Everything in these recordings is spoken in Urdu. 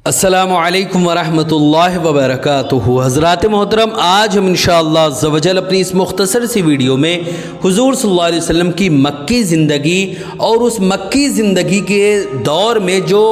السلام علیکم ورحمۃ اللہ وبرکاتہ۔ حضرات محترم، آج ہم انشاءاللہ عز و جل اپنی اس مختصر سی ویڈیو میں حضور صلی اللہ علیہ وسلم کی مکی زندگی اور اس مکی زندگی کے دور میں جو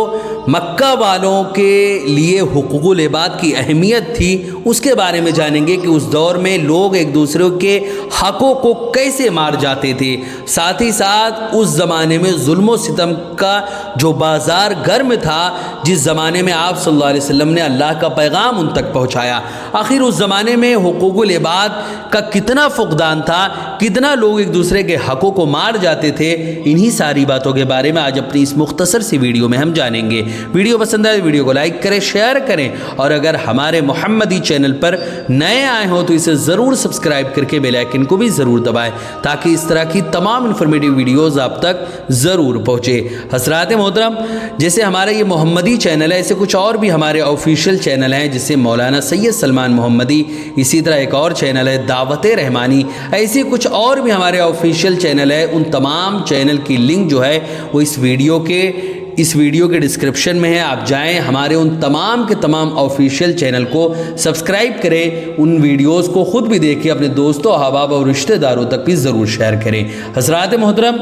مکہ والوں کے لیے حقوق العباد کی اہمیت تھی اس کے بارے میں جانیں گے کہ اس دور میں لوگ ایک دوسرے کے حقوں کو کیسے مار جاتے تھے، ساتھ ہی ساتھ اس زمانے میں ظلم و ستم کا جو بازار گرم تھا، جس زمانے میں آپ صلی اللہ علیہ وسلم نے اللہ کا پیغام ان تک پہنچایا۔ آخر اس زمانے میں حقوق العباد کا کتنا فقدان تھا، کتنا لوگ ایک دوسرے کے حقوں کو مار جاتے تھے، انہی ساری باتوں کے بارے میں آج اپنی اس مختصر سی ویڈیو میں ہم جانیں گے۔ ویڈیو پسند آئے ویڈیو کو لائک کریں، شیئر کریں، اور اگر ہمارے محمدی چینل پر نئے آئے ہوں تو اسے ضرور سبسکرائب کر کے بیل آئیکن کو بھی ضرور دبائیں تاکہ اس طرح کی تمام انفارمیٹیو ویڈیوز آپ تک ضرور پہنچے۔ حضرات محترم، جیسے ہمارا یہ محمدی چینل ہے، ایسے کچھ اور بھی ہمارے آفیشیل چینل ہیں، جسے مولانا سید سلمان محمدی، اسی طرح ایک اور چینل ہے دعوت رحمانی، ایسے کچھ اور بھی ہمارے آفیشیل چینل ہے۔ ان تمام چینل کی لنک جو ہے وہ اس ویڈیو کے ڈسکرپشن میں ہے، آپ جائیں، ہمارے ان تمام کے تمام آفیشیل چینل کو سبسکرائب کریں، ان ویڈیوز کو خود بھی دیکھیں، اپنے دوستوں، احباب اور رشتہ داروں تک بھی ضرور شیئر کریں۔ حضرات محترم،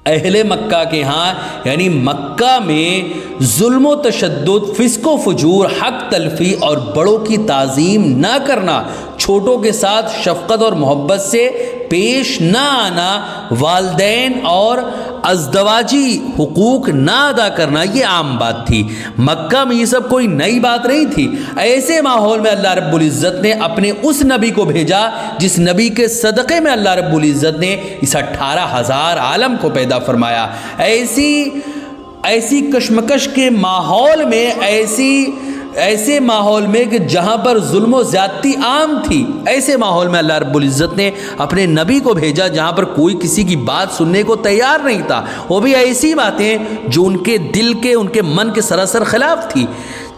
اہل مکہ کے ہاں یعنی مکہ میں ظلم و تشدد، فسق و فجور، حق تلفی اور بڑوں کی تعظیم نہ کرنا، چھوٹوں کے ساتھ شفقت اور محبت سے پیش نہ آنا، والدین اور ازدواجی حقوق نہ ادا کرنا، یہ عام بات تھی۔ مکہ میں یہ سب کوئی نئی بات نہیں تھی۔ ایسے ماحول میں اللہ رب العزت نے اپنے اس نبی کو بھیجا جس نبی کے صدقے میں اللہ رب العزت نے اس 18,000 عالم کو پیدا فرمایا۔ ایسی کشمکش کے ماحول میں، ایسے ماحول میں کہ جہاں پر ظلم و زیادتی عام تھی، ایسے ماحول میں اللہ رب العزت نے اپنے نبی کو بھیجا جہاں پر کوئی کسی کی بات سننے کو تیار نہیں تھا، وہ بھی ایسی باتیں جو ان کے دل کے، ان کے من کے سراسر خلاف تھی۔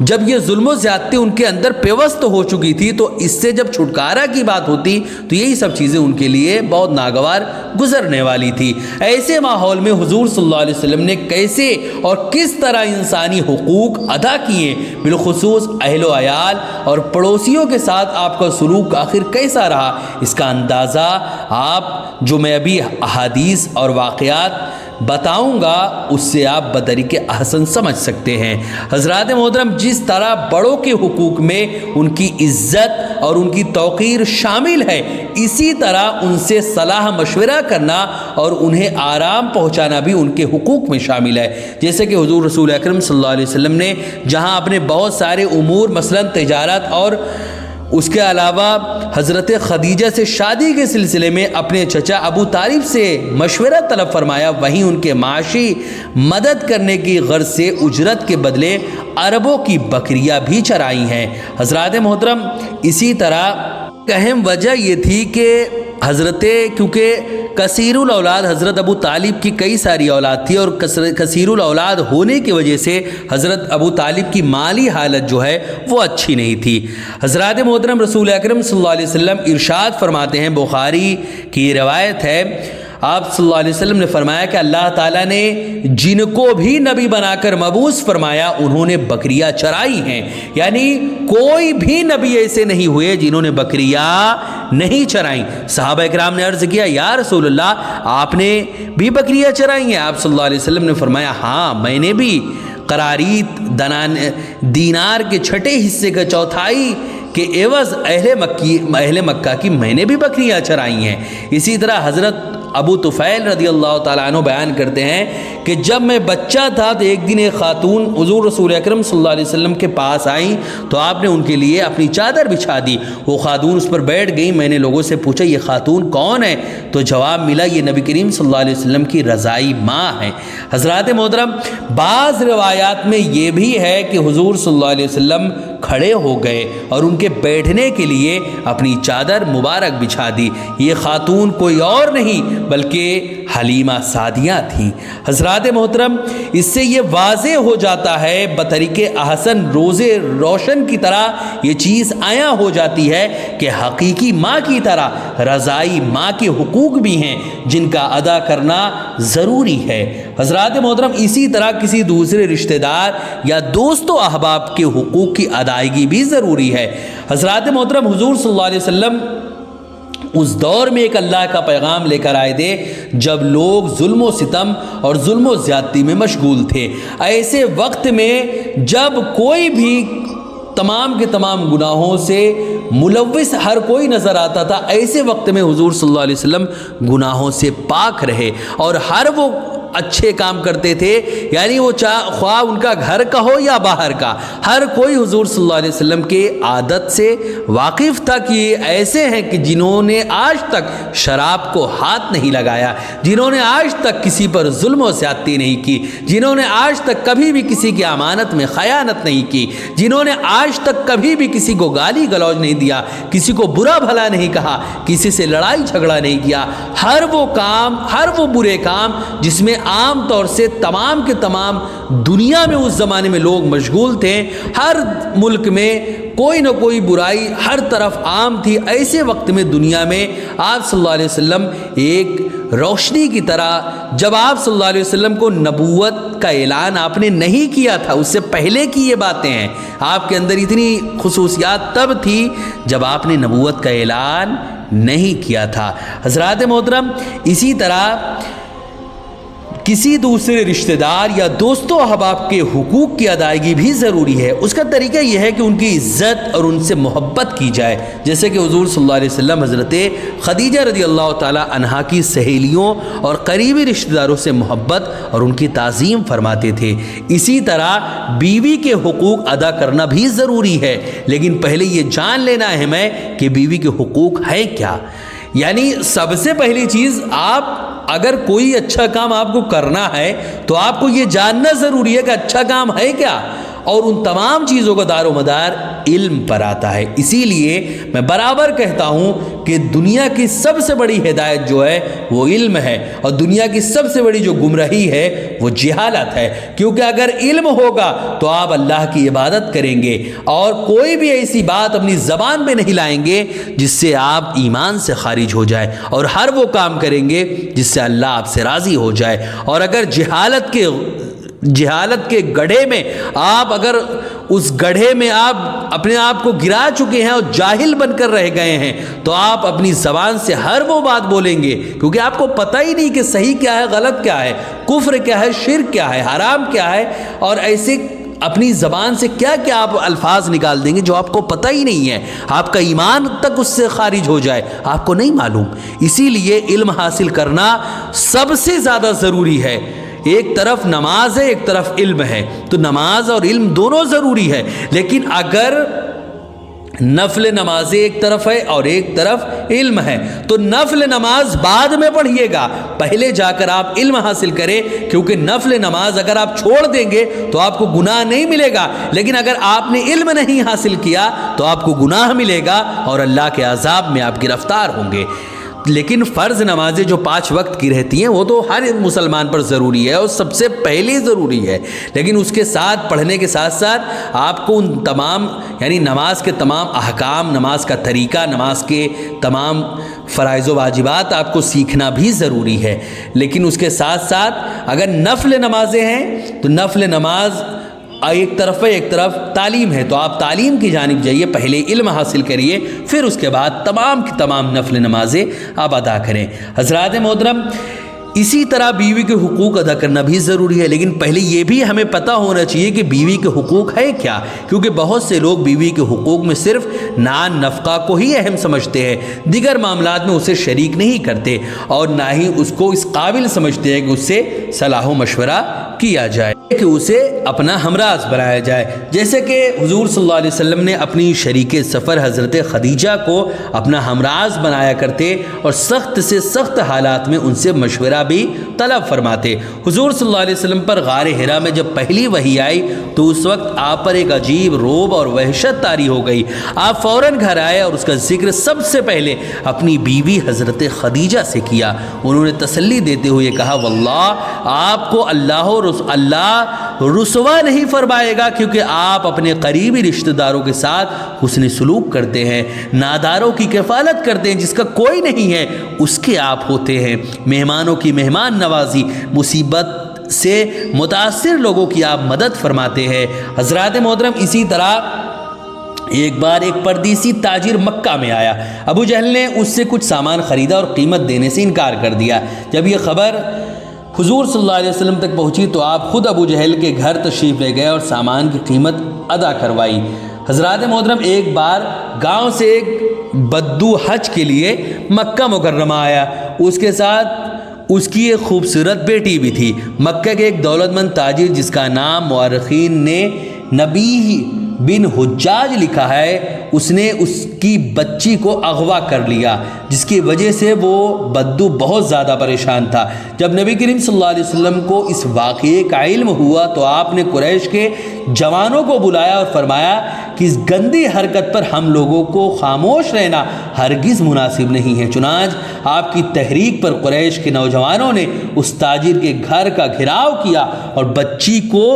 جب یہ ظلم و زیادتی ان کے اندر پیوست ہو چکی تھی تو اس سے جب چھٹکارا کی بات ہوتی تو یہی سب چیزیں ان کے لیے بہت ناگوار گزرنے والی تھی۔ ایسے ماحول میں حضور صلی اللہ علیہ وسلم نے کیسے اور کس طرح انسانی حقوق ادا کیے، بالخصوص اہل و عیال اور پڑوسیوں کے ساتھ آپ کا سلوک آخر کیسا رہا، اس کا اندازہ جو میں ابھی احادیث اور واقعات بتاؤں گا اس سے آپ بدریق احسن سمجھ سکتے ہیں۔ حضرات محترم، جس طرح بڑوں کے حقوق میں ان کی عزت اور ان کی توقیر شامل ہے، اسی طرح ان سے صلاح مشورہ کرنا اور انہیں آرام پہنچانا بھی ان کے حقوق میں شامل ہے۔ جیسے کہ حضور رسول اکرم صلی اللہ علیہ وسلم نے جہاں اپنے بہت سارے امور، مثلا تجارت اور اس کے علاوہ حضرت خدیجہ سے شادی کے سلسلے میں اپنے چچا ابو طالب سے مشورہ طلب فرمایا، وہیں ان کے معاشی مدد کرنے کی غرض سے اجرت کے بدلے اربوں کی بکریاں بھی چرائی ہیں۔ حضرات محترم، اسی طرح اہم وجہ یہ تھی کہ کیونکہ کثیر الاولاد حضرت ابو طالب کی کئی ساری اولاد تھی، اور کثیر الاولاد ہونے کی وجہ سے حضرت ابو طالب کی مالی حالت جو ہے وہ اچھی نہیں تھی۔ حضرات محترم، رسول اکرم صلی اللہ علیہ وسلم ارشاد فرماتے ہیں، بخاری کی روایت ہے، آپ صلی اللہ علیہ وسلم نے فرمایا کہ اللہ تعالیٰ نے جن کو بھی نبی بنا کر مبعوث فرمایا انہوں نے بکریاں چرائی ہیں، یعنی کوئی بھی نبی ایسے نہیں ہوئے جنہوں نے بکریاں نہیں چرائیں۔ صحابہ اکرام نے عرض کیا، یا رسول اللہ، آپ نے بھی بکریاں چرائی ہیں؟ آپ صلی اللہ علیہ وسلم نے فرمایا، ہاں، میں نے بھی قراریت دینار کے چھٹے حصے کا چوتھائی کہ عوض اہل مکہ کی میں نے بھی بکریاں چرائی ہیں۔ اسی طرح حضرت ابو طفیل رضی اللہ تعالیٰ عنہ بیان کرتے ہیں کہ جب میں بچہ تھا تو ایک دن ایک خاتون حضور رسول اکرم صلی اللہ علیہ وسلم کے پاس آئیں تو آپ نے ان کے لیے اپنی چادر بچھا دی، وہ خاتون اس پر بیٹھ گئی۔ میں نے لوگوں سے پوچھا، یہ خاتون کون ہے؟ تو جواب ملا، یہ نبی کریم صلی اللہ علیہ وسلم کی رضائی ماں ہے۔ حضرات محترم، بعض روایات میں یہ بھی ہے کہ حضور صلی اللہ علیہ وسلم کھڑے ہو گئے اور ان کے بیٹھنے کے لیے اپنی چادر مبارک بچھا دی۔ یہ خاتون کوئی اور نہیں بلکہ حلیمہ سعدیہ تھیں۔ حضرات محترم، اس سے یہ واضح ہو جاتا ہے بطریق احسن روزے روشن کی طرح یہ چیز عیاں ہو جاتی ہے کہ حقیقی ماں کی طرح رضائی ماں کے حقوق بھی ہیں جن کا ادا کرنا ضروری ہے۔ حضرات محترم، اسی طرح کسی دوسرے رشتہ دار یا دوست و احباب کے حقوق کی ادائیگی بھی ضروری ہے۔ حضرات محترم، حضور صلی اللہ علیہ وسلم اس دور میں ایک اللہ کا پیغام لے کر آئے تھے جب لوگ ظلم و ستم اور ظلم و زیادتی میں مشغول تھے۔ ایسے وقت میں جب کوئی بھی تمام کے تمام گناہوں سے ملوث ہر کوئی نظر آتا تھا، ایسے وقت میں حضور صلی اللہ علیہ وسلم گناہوں سے پاک رہے اور ہر وہ اچھے کام کرتے تھے، یعنی وہ خواہ ان کا گھر کا ہو یا باہر کا، ہر کوئی حضور صلی اللہ علیہ وسلم کے عادت سے واقف تھا کہ یہ ایسے ہیں کہ جنہوں نے آج تک شراب کو ہاتھ نہیں لگایا، جنہوں نے آج تک کسی پر ظلم و زیادتی نہیں کی، جنہوں نے آج تک کبھی بھی کسی کی امانت میں خیانت نہیں کی، جنہوں نے آج تک کبھی بھی کسی کو گالی گلوج نہیں دیا، کسی کو برا بھلا نہیں کہا، کسی سے لڑائی جھگڑا نہیں کیا۔ ہر وہ کام، ہر وہ برے کام جس میں عام طور سے تمام کے تمام دنیا میں اس زمانے میں لوگ مشغول تھے، ہر ملک میں کوئی نہ کوئی برائی ہر طرف عام تھی، ایسے وقت میں دنیا میں آپ صلی اللہ علیہ وسلم ایک روشنی کی طرح، جب آپ صلی اللہ علیہ وسلم کو نبوت کا اعلان آپ نے نہیں کیا تھا، اس سے پہلے کی یہ باتیں ہیں، آپ کے اندر اتنی خصوصیات تب تھی جب آپ نے نبوت کا اعلان نہیں کیا تھا۔ حضرات محترم، اسی طرح کسی دوسرے رشتہ دار یا دوست و احباب کے حقوق کی ادائیگی بھی ضروری ہے۔ اس کا طریقہ یہ ہے کہ ان کی عزت اور ان سے محبت کی جائے، جیسے کہ حضور صلی اللہ علیہ وسلم حضرت خدیجہ رضی اللہ تعالی عنہا کی سہیلیوں اور قریبی رشتہ داروں سے محبت اور ان کی تعظیم فرماتے تھے۔ اسی طرح بیوی کے حقوق ادا کرنا بھی ضروری ہے، لیکن پہلے یہ جان لینا اہم ہے کہ بیوی کے حقوق ہیں کیا۔ یعنی سب سے پہلی چیز، آپ اگر کوئی اچھا کام آپ کو کرنا ہے تو آپ کو یہ جاننا ضروری ہے کہ اچھا کام ہے کیا، اور ان تمام چیزوں کا دار و مدار علم پر آتا ہے۔ اسی لیے میں برابر کہتا ہوں کہ دنیا کی سب سے بڑی ہدایت جو ہے وہ علم ہے، اور دنیا کی سب سے بڑی جو گمراہی ہے وہ جہالت ہے، کیونکہ اگر علم ہوگا تو آپ اللہ کی عبادت کریں گے اور کوئی بھی ایسی بات اپنی زبان پہ نہیں لائیں گے جس سے آپ ایمان سے خارج ہو جائے، اور ہر وہ کام کریں گے جس سے اللہ آپ سے راضی ہو جائے۔ اور اگر جہالت کے گڑھے میں آپ، اگر اس گڑھے میں آپ اپنے آپ کو گرا چکے ہیں اور جاہل بن کر رہ گئے ہیں، تو آپ اپنی زبان سے ہر وہ بات بولیں گے کیونکہ آپ کو پتہ ہی نہیں کہ صحیح کیا ہے، غلط کیا ہے، کفر کیا ہے، شرک کیا ہے، حرام کیا ہے، اور ایسے اپنی زبان سے کیا کیا آپ الفاظ نکال دیں گے جو آپ کو پتہ ہی نہیں ہے، آپ کا ایمان تک اس سے خارج ہو جائے، آپ کو نہیں معلوم۔ اسی لیے علم حاصل کرنا سب سے زیادہ ضروری ہے۔ ایک طرف نماز ہے، ایک طرف علم ہے، تو نماز اور علم دونوں ضروری ہے، لیکن اگر نفل نمازیں ایک طرف ہے اور ایک طرف علم ہے تو نفل نماز بعد میں پڑھیے گا، پہلے جا کر آپ علم حاصل کریں، کیونکہ نفل نماز اگر آپ چھوڑ دیں گے تو آپ کو گناہ نہیں ملے گا، لیکن اگر آپ نے علم نہیں حاصل کیا تو آپ کو گناہ ملے گا اور اللہ کے عذاب میں آپ گرفتار ہوں گے۔ لیکن فرض نمازیں جو 5 وقت کی رہتی ہیں وہ تو ہر مسلمان پر ضروری ہے اور سب سے پہلے ضروری ہے، لیکن اس کے ساتھ پڑھنے کے ساتھ ساتھ آپ کو ان تمام، یعنی نماز کے تمام احکام، نماز کا طریقہ، نماز کے تمام فرائض و واجبات آپ کو سیکھنا بھی ضروری ہے۔ لیکن اس کے ساتھ ساتھ اگر نفل نمازیں ہیں تو نفل نماز ایک طرف ہے، ایک طرف تعلیم ہے، تو آپ تعلیم کی جانب جائیے، پہلے علم حاصل کریے، پھر اس کے بعد تمام کی تمام نفل نمازیں آپ ادا کریں۔ حضرات محترم، اسی طرح بیوی کے حقوق ادا کرنا بھی ضروری ہے، لیکن پہلے یہ بھی ہمیں پتہ ہونا چاہیے کہ بیوی کے حقوق ہے کیا، کیونکہ بہت سے لوگ بیوی کے حقوق میں صرف نان نفقہ کو ہی اہم سمجھتے ہیں، دیگر معاملات میں اسے شریک نہیں کرتے اور نہ ہی اس کو اس قابل سمجھتے ہیں کہ اس سے صلاح و مشورہ کیا جائے، کہ اسے اپنا ہمراز بنایا جائے۔ جیسے کہ حضور صلی اللہ علیہ وسلم نے اپنی شریک سفر حضرت خدیجہ کو اپنا ہمراز بنایا کرتے اور سخت سے سخت حالات میں ان سے مشورہ بھی طلب فرماتے۔ حضور صلی اللہ علیہ وسلم پر غار حرا میں جب پہلی وحی آئی تو تو اس وقت آپ پر ایک عجیب رعب اور وحشت طاری ہو گئی۔ آپ فوراً گھر آئے اور اس کا ذکر سب سے پہلے اپنی بیوی حضرت خدیجہ سے کیا۔ انہوں نے تسلی دیتے ہوئے کہا واللہ آپ کو اللہ رسوا نہیں فرمائے گا، کیونکہ آپ اپنے قریبی رشتہ داروں کے ساتھ حسن سلوک کرتے ہیں، ناداروں کی کفالت کرتے ہیں، جس کا کوئی نہیں ہے اس کے آپ ہوتے ہیں، مہمانوں کی مہمان نوازی، مصیبت سے متاثر لوگوں کی آپ مدد فرماتے ہیں۔ حضرات محترم، اسی طرح ایک بار ایک پردیسی تاجر مکہ میں آیا۔ ابو جہل نے اس سے کچھ سامان خریدا اور قیمت دینے سے انکار کر دیا۔ جب یہ خبر حضور صلی اللہ علیہ وسلم تک پہنچی تو آپ خود ابو جہل کے گھر تشریف لے گئے اور سامان کی قیمت ادا کروائی۔ حضرات محترم، ایک بار گاؤں سے ایک بدو حج کے لیے مکہ مکرمہ آیا، اس کے ساتھ اس کی ایک خوبصورت بیٹی بھی تھی۔ مکہ کے ایک دولت مند تاجر جس کا نام مورخین نے نبی بن حجاج لکھا ہے، اس نے اس کی بچی کو اغوا کر لیا، جس کی وجہ سے وہ بدو بہت زیادہ پریشان تھا۔ جب نبی کریم صلی اللہ علیہ وسلم کو اس واقعے کا علم ہوا تو آپ نے قریش کے جوانوں کو بلایا اور فرمایا کہ اس گندی حرکت پر ہم لوگوں کو خاموش رہنا ہرگز مناسب نہیں ہے۔ چنانچہ آپ کی تحریک پر قریش کے نوجوانوں نے اس تاجر کے گھر کا گھیراؤ کیا اور بچی کو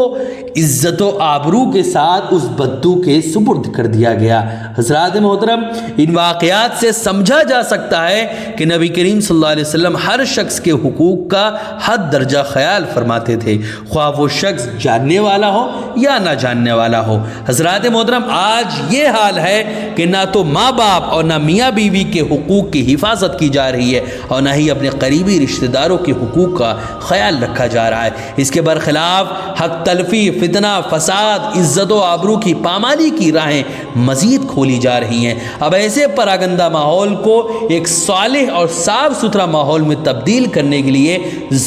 عزت و آبرو کے ساتھ اس بدو کے سپرد کر دیا گیا۔ حضرات محترم، ان واقعات سے سمجھا جا سکتا ہے کہ نبی کریم صلی اللہ علیہ وسلم ہر شخص کے حقوق کا حد درجہ خیال فرماتے تھے، خواہ وہ شخص جاننے والا ہو یا نہ جاننے والا ہو۔ حضرات محترم، آج یہ حال ہے کہ نہ تو ماں باپ اور نہ میاں بیوی کے حقوق کی حفاظت کی جا رہی ہے اور نہ ہی اپنے قریبی رشتہ داروں کے حقوق کا خیال رکھا جا رہا ہے۔ اس کے برخلاف حق تلفی، فتنہ، فساد، عزت و آبرو کی پامالی کی راہیں مزید کھولی جا رہی ہیں۔ اب ایسے پراگندہ ماحول کو ایک صالح اور صاف ستھرا ماحول میں تبدیل کرنے کے لیے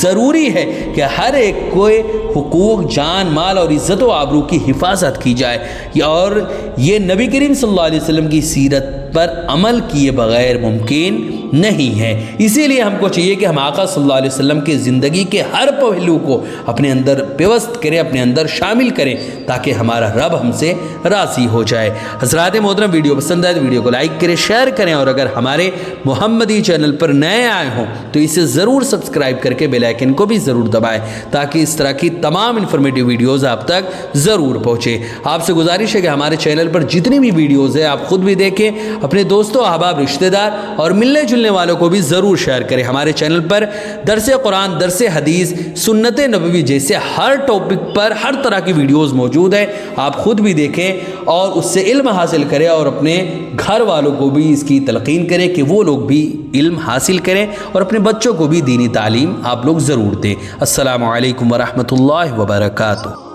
ضروری ہے کہ ہر ایک کو حقوق، جان، مال اور عزت و آبرو کی حفاظت کی جائے، اور یہ نبی کریم صلی اللہ علیہ وسلم کی سیرت پر عمل کیے بغیر ممکن نہیں ہے۔ اسی لیے ہم کو چاہیے کہ ہم آقا صلی اللہ علیہ وسلم کی زندگی کے ہر پہلو کو اپنے اندر پیوست کریں، اپنے اندر شامل کریں، تاکہ ہمارا رب ہم سے راضی ہو جائے۔ حضرات محترم، ویڈیو پسند آئے تو ویڈیو کو لائک کریں، شیئر کریں، اور اگر ہمارے محمدی چینل پر نئے آئے ہوں تو اسے ضرور سبسکرائب کر کے بیل آئیکن کو بھی ضرور دبائیں، تاکہ اس طرح کی تمام انفارمیٹیو ویڈیوز آپ تک ضرور پہنچے۔ آپ سے گزارش ہے کہ ہمارے چینل پر جتنی بھی ویڈیوز ہیں آپ خود بھی دیکھیں، اپنے دوستوں، احباب، رشتہ دار اور ملنے جلنے والوں کو بھی ضرور شیئر کریں۔ ہمارے چینل پر درس قرآن، درس حدیث، سنت نبوی جیسے ہر ٹاپک پر ہر طرح کی ویڈیوز موجود ہیں، آپ خود بھی دیکھیں اور اس سے علم حاصل کریں، اور اپنے گھر والوں کو بھی اس کی تلقین کریں کہ وہ لوگ بھی علم حاصل کریں، اور اپنے بچوں کو بھی دینی تعلیم آپ لوگ ضرور دیں۔ السلام علیکم ورحمۃ اللہ وبرکاتہ۔